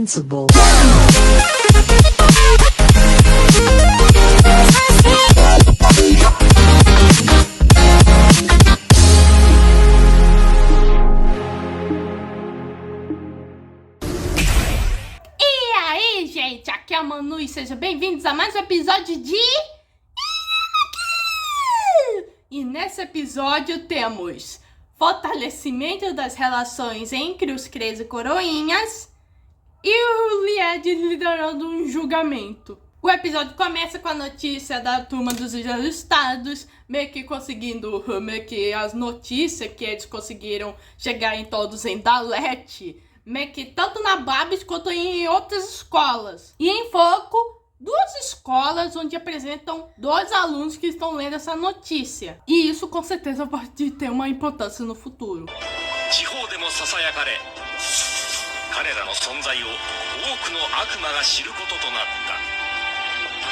Invincible. E aí, gente, aqui é a Manu e sejam bem-vindos a mais um episódio de... E nesse episódio temos fortalecimento das relações entre os Crazy Coroinhas e o Lied liderando um julgamento. O episódio começa com a notícia da turma dos ajustados, meio que conseguindo, as notícias que eles conseguiram chegar em todos em Dalete, meio que tanto na Babs quanto em outras escolas. E em foco, duas escolas onde apresentam dois alunos que estão lendo essa notícia. E isso com certeza pode ter uma importância no futuro.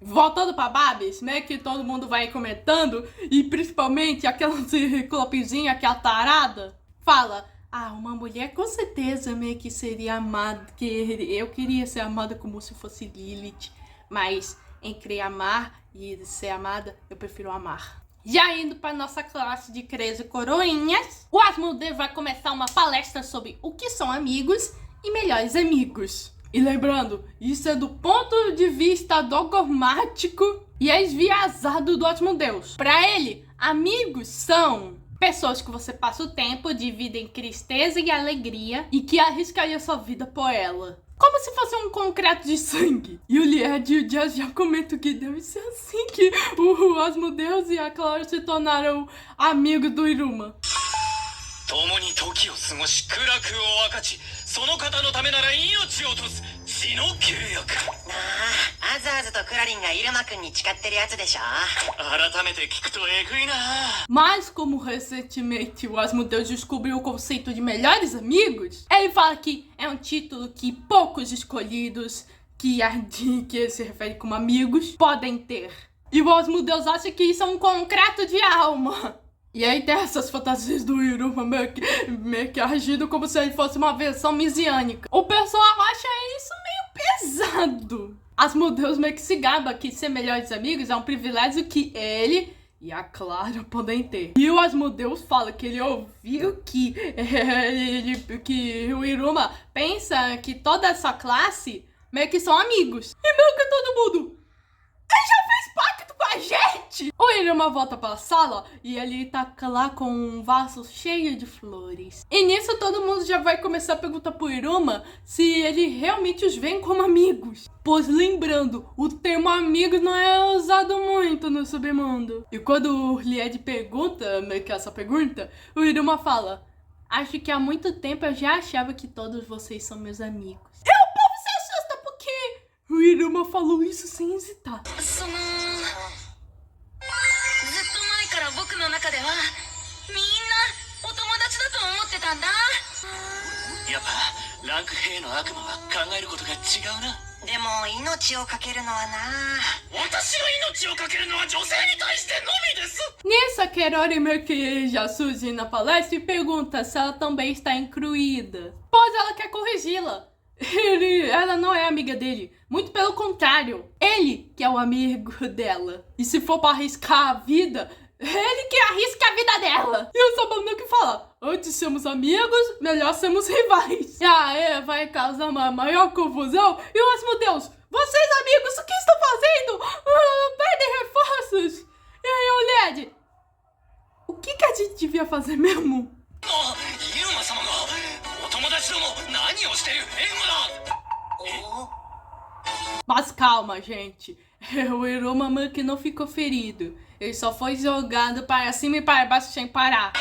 Voltando pra Babs, meio que todo mundo vai comentando, e principalmente aquela ciclopezinha, aquela tarada, fala: ah, uma mulher com certeza meio que seria amada, que eu queria ser amada como se fosse Lilith, mas entre amar e ser amada, eu prefiro amar. Já indo para nossa classe de Crazy Coroinhas, o Asmodee vai começar uma palestra sobre o que são amigos e melhores amigos. E lembrando, isso é do ponto de vista dogmático e esviazado do Asmodeus. Para ele, amigos são pessoas que você passa o tempo, dividem tristeza e alegria e que arriscaria sua vida por ela. Como se fosse um concreto de sangue. E o Lied e o Jazz já comentam que deve ser assim que o Asmodeus e a Clara se tornaram amigos do Iruma. Mas como recentemente o Asmodeus descobriu o conceito de melhores amigos, ele fala que é um título que poucos escolhidos, que se refere como amigos, podem ter. E o Asmodeus acha que isso é um concreto de alma. E aí tem essas fantasias do Iruma meio que agindo como se ele fosse uma versão mesiânica. O pessoal acha isso meio pesado. Asmodeus meio que se gaba que ser melhores amigos é um privilégio que ele e a Clara podem ter. E o Asmodeus fala que ele ouviu que o Iruma pensa que toda essa classe meio que são amigos. E meio que todo mundo... ele já fez pacto com a gente! O Iruma volta pra sala e ele tá lá com um vaso cheio de flores. E nisso todo mundo já vai começar a perguntar pro Iruma se ele realmente os vê como amigos. Pois lembrando, o termo amigos não é usado muito no submundo. E quando o Lied pergunta, meio que essa pergunta, o Iruma fala: acho que há muito tempo eu já achava que todos vocês são meus amigos. E o povo se assusta porque o Iruma falou isso sem hesitar. Nisso, a Kerori meio que já surge na palestra e pergunta se ela também está incluída, pois ela quer corrigi-la. Ela não é amiga dele, muito pelo contrário, ele que é o amigo dela. E se for pra arriscar a vida, ele que arrisca a vida dela. E o Sabanão que fala: antes somos amigos, melhor sermos rivais. E aí vai causar uma maior confusão. E o Asmodeus: vocês amigos, o que estão fazendo? Pedem reforços. E aí o Lied: o que a gente devia fazer mesmo? Mas calma, gente. O Iruma meio que não ficou ferido. Ele só foi jogado para cima e para baixo sem parar.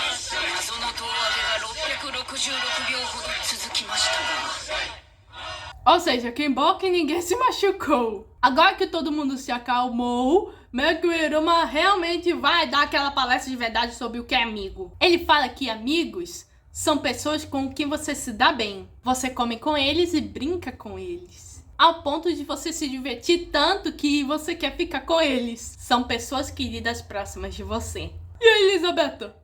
Ou seja, que bom que ninguém se machucou. Agora que todo mundo se acalmou, meio que o Iruma realmente vai dar aquela palestra de verdade sobre o que é amigo. Ele fala que amigos são pessoas com quem você se dá bem. Você come com eles e brinca com eles, ao ponto de você se divertir tanto que você quer ficar com eles. São pessoas queridas próximas de você. E a Elisabetta: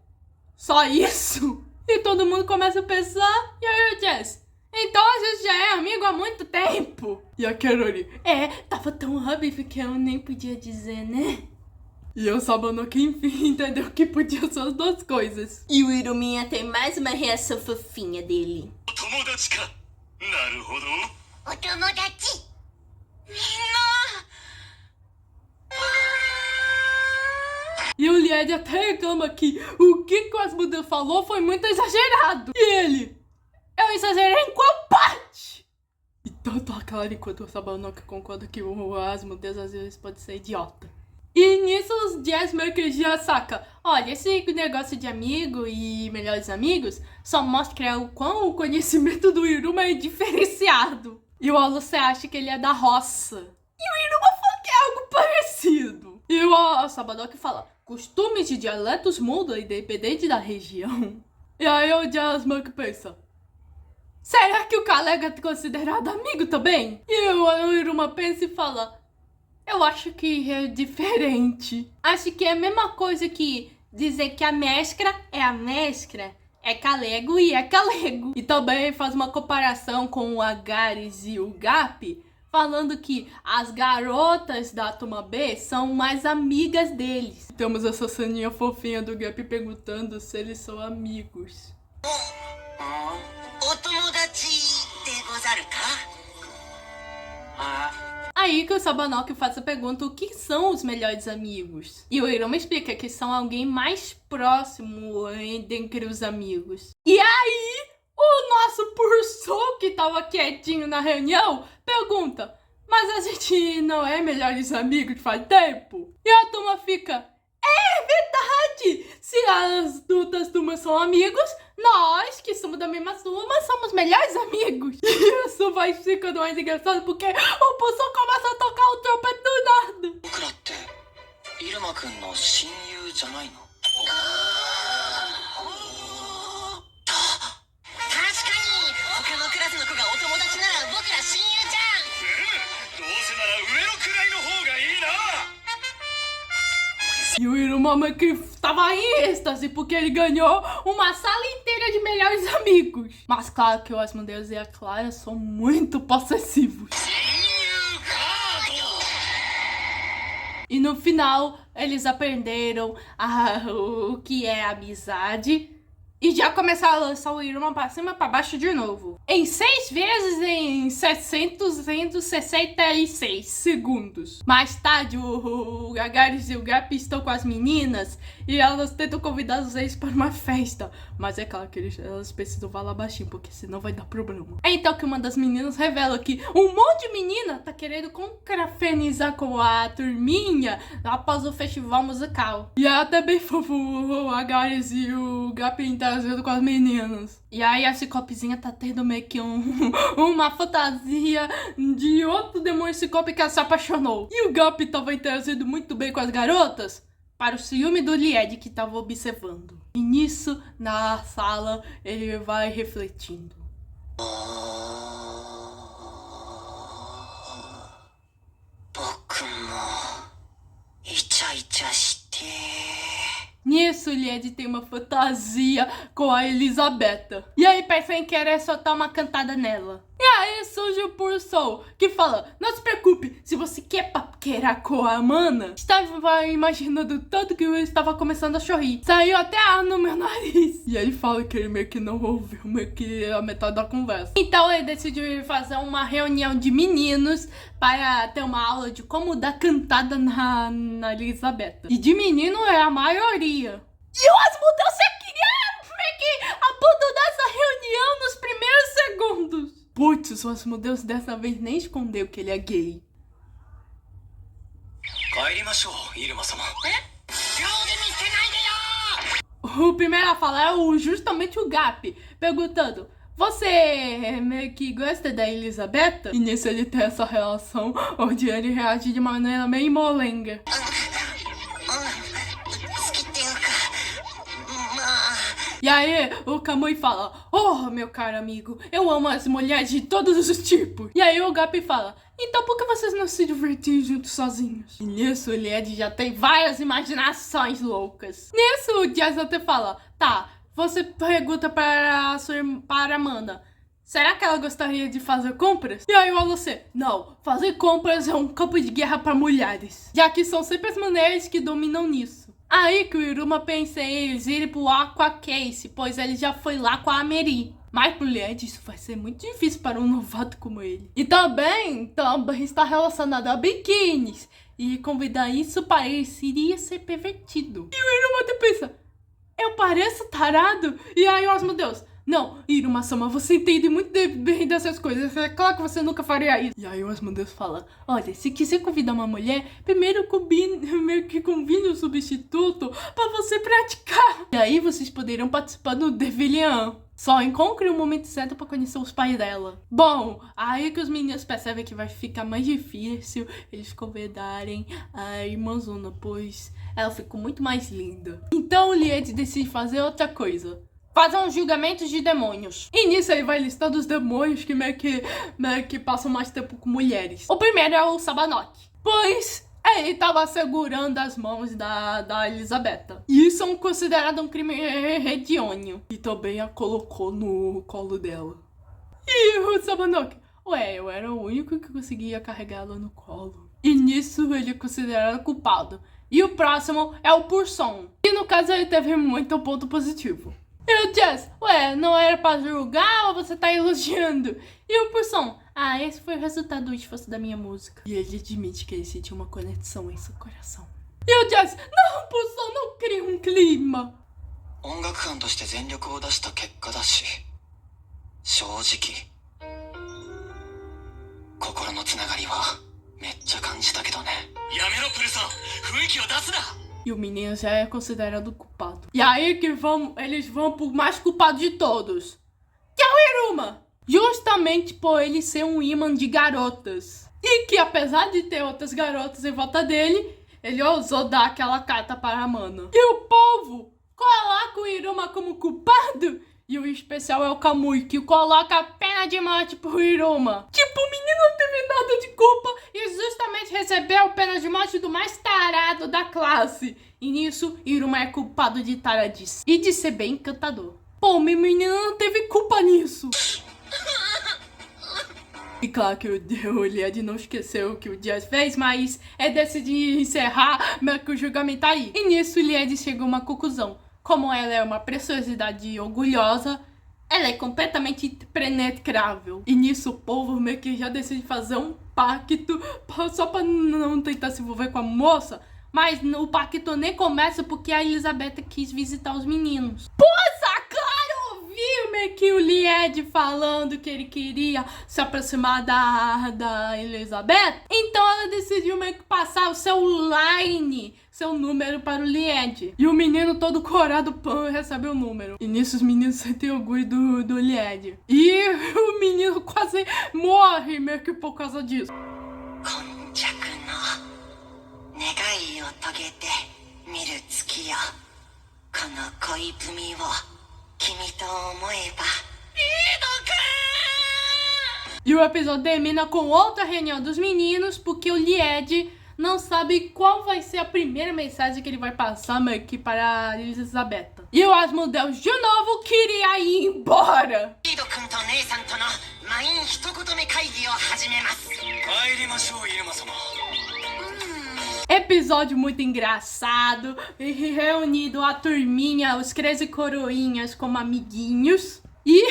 só isso? E todo mundo começa a pensar. E aí o Jazz: então a gente já é amigo há muito tempo. E a Carole, tava tão óbvio que eu nem podia dizer, né? E o Sabanoki, enfim, entendeu que podia ser as duas coisas. E o Iruminha tem mais uma reação fofinha dele. E o Lied até reclama que o que o Asmodeu falou foi muito exagerado. E ele, eu exagerei em qual parte? E tanto a Clara quanto o Sabanoki concordam que o Asmodeu às vezes pode ser idiota. E nisso os Jazz meio que já saca. Olha, esse negócio de amigo e melhores amigos só mostra o quão o conhecimento do Iruma é diferenciado. E o Aluce acha que ele é da roça. E o Iruma fala que é algo parecido. E o Sabanoki fala, costumes e dialetos mudam independente da região. E aí o Jazz meio que pensa, será que o Calega é considerado amigo também? E o Iruma pensa e fala, eu acho que é diferente. Acho que é a mesma coisa que dizer que a mescla, é Calego e é Calego. E também faz uma comparação com o Agares e o Gap, falando que as garotas da turma B são mais amigas deles. Temos essa ceninha fofinha do Gap perguntando se eles são amigos. Aí que o Sabanoki faz a pergunta, o que são os melhores amigos? E o Iruma explica que são alguém mais próximo dentre os amigos. E aí, o nosso Pursou, que tava quietinho na reunião, pergunta, mas a gente não é melhores amigos faz tempo? E a turma fica, é verdade! Se as duas turmas são amigos, nós, que somos da mesma turma, somos melhores amigos. E isso vai ficando mais engraçado porque o Pursou começa a tocar o trompete do nada. E o Iruma que tava em êxtase porque ele ganhou uma sala inteira de melhores amigos. Mas claro que o Asmodeus e a Clara são muito possessivos. E no final, eles aprenderam o que é amizade. E já começaram a lançar o Iruma pra cima e pra baixo de novo. Em 6 vezes em 766 segundos. Mais tarde, o Agares e o Gap estão com as meninas e elas tentam convidar os ex para uma festa. Mas é claro que elas precisam falar baixinho, porque senão vai dar problema. É então que uma das meninas revela que um monte de menina tá querendo confraternizar com a turminha após o festival musical. E é até bem fofo o Agares e o Gap interagindo com as meninas. E aí a Ciclopezinha tá tendo meio que uma fantasia de outro demônio Ciclope que ela se apaixonou. E o Gap tava interagindo muito bem com as garotas para o ciúme do Lied que tava observando. E nisso, na sala, ele vai refletindo. Nisso, o Lied tem uma fantasia com a Elisabetta. E aí, pensa em querer soltar uma cantada nela. E aí surge o Pursou, que fala, não se preocupe, se você quer paquerar com a Mana, estava imaginando tanto que eu estava começando a sorrir. Saiu até ar no meu nariz. E ele fala que ele meio que não ouviu meio que a metade da conversa. Então ele decidiu fazer uma reunião de meninos para ter uma aula de como dar cantada na Elisabetta. E de menino é a maioria. E o Asmodeu, você queria meio que abandonar essa reunião nos primeiros segundos. Putz, o Asmodeus dessa vez nem escondeu que ele é gay. O primeiro a falar é justamente o Gap, perguntando, você meio que gosta da Elisabetta? E nisso ele tem essa relação onde ele reage de maneira meio molenga. E aí o Kamui fala, oh meu caro amigo, eu amo as mulheres de todos os tipos. E aí o Gap fala, então por que vocês não se divertem juntos sozinhos? E nisso o Lied já tem várias imaginações loucas. Nisso o Jazz até fala, tá, você pergunta para a Amanda, Será que ela gostaria de fazer compras? E aí o Alocê, não, fazer compras é um campo de guerra para mulheres, já que são sempre as mulheres que dominam nisso. Aí que o Iruma pensa em eles irem pro ar com a Casey, pois ele já foi lá com a Ameri. Mas pro Lied isso vai ser muito difícil para um novato como ele. E também está relacionado a biquínis. E convidar isso pareceria ser pervertido. E o Iruma até pensa, eu pareço tarado? E aí, ó, meu Deus, não, Iruma-sama, você entende muito bem dessas coisas. É claro que você nunca faria isso. E aí o Asmodeus fala, olha, se quiser convidar uma mulher, primeiro meio que combine o substituto pra você praticar. E aí vocês poderão participar do Devilian. Só encontre o momento certo pra conhecer os pais dela. Bom, aí que os meninos percebem que vai ficar mais difícil eles convidarem a irmãzona, pois ela ficou muito mais linda. Então o Lied decide fazer outra coisa. Fazer um julgamento de demônios. E nisso ele vai listando os demônios que meio que passam mais tempo com mulheres. O primeiro é o Sabanok, pois ele tava segurando as mãos da Elisabetta. E isso é considerado um crime hedônio. E também a colocou no colo dela. E o Sabanok, ué, eu era o único que conseguia carregá-la no colo. E nisso ele é considerado culpado. E o próximo é o Purson. E no caso ele teve muito ponto positivo. E o Jess, ué, não era pra julgar ou você tá elogiando? E o Purson, esse foi o resultado do esforço da minha música. E ele admite que ele sentiu uma conexão em seu coração. E o Jess, não, Purson, não cria um clima. 音楽班として全力を出した結果だし、正直心のつながりはめっちゃ感じたけどね。やめろプルソン、雰囲気を出すな。 E o menino já é considerado culpado. E aí que eles vão pro mais culpado de todos, que é o Iruma. Justamente por ele ser um imã de garotas. E que apesar de ter outras garotas em volta dele, ele ousou dar aquela carta para a Mana. E o povo coloca o Iruma como culpado. E o especial é o Kamui, que coloca a pena de morte pro Iruma. Tipo, o menino não teve nada de culpa e justamente recebeu a pena de morte do mais tarado da classe. E nisso, Iruma é culpado de taradice e de ser bem encantador. Pô, meu menino não teve culpa nisso. E claro que o Lied não esqueceu o que o Jazz fez, mas decidiu encerrar meio que o julgamento aí. E nisso, o Lied chegou a uma conclusão. Como ela é uma preciosidade orgulhosa, ela é completamente penetrável. E nisso o povo meio que já decide fazer um pacto só pra não tentar se envolver com a moça. Mas o pacto nem começa porque a Elisabetta quis visitar os meninos. Poxa, claro, ouviu meio que o Lied falando que ele queria se aproximar da Elisabetta. Então ela decidiu meio que passar o seu número para o Lied. E o menino todo corado recebe o número. E nisso os meninos sentem orgulho do Lied. E o menino quase morre meio que por causa disso. 願いを遂げて見る月よ、この恋文を君と思えばいいのか。 E o episódio termina com outra reunião dos meninos, porque o Lied não sabe qual vai ser a primeira mensagem que ele vai passar meio que para a Elisabetta. E o Asmodeus de novo queria ir embora. リード君と姉さんとのマイン一言目会議を始めます。帰りましょう、イルマ様。 Episódio muito engraçado, reunido a turminha, os 13 coroinhas como amiguinhos. E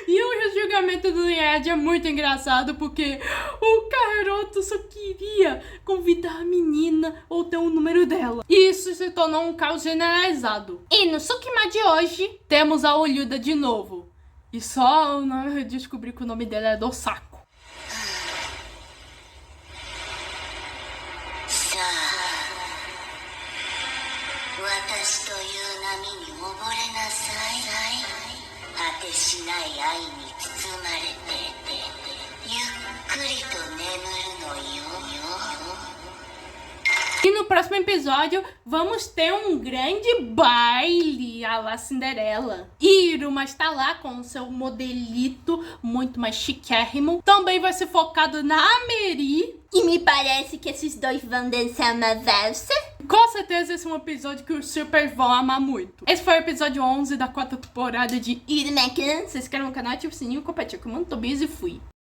o julgamento do Lied é muito engraçado porque o garoto só queria convidar a menina ou ter o número dela. E isso se tornou um caos generalizado. E no Tsukima de hoje, temos a Olhuda de novo. E só eu descobri que o nome dela é Dosako. 私という波に溺れなさい。果てしない愛に包まれてゆっくりと眠るのよ。 E no próximo episódio, vamos ter um grande baile à la Cinderela. E Iruma está lá com o seu modelito muito mais chiquérrimo. Também vai ser focado na Ameri. E me parece que esses dois vão dançar uma valsa. com certeza esse é um episódio que os super vão amar muito. Esse foi o episódio 11 da 4ª temporada de Irene-kan. Se inscreva no canal, ative o sininho, compartilhe com o mundo. Tô busy e fui.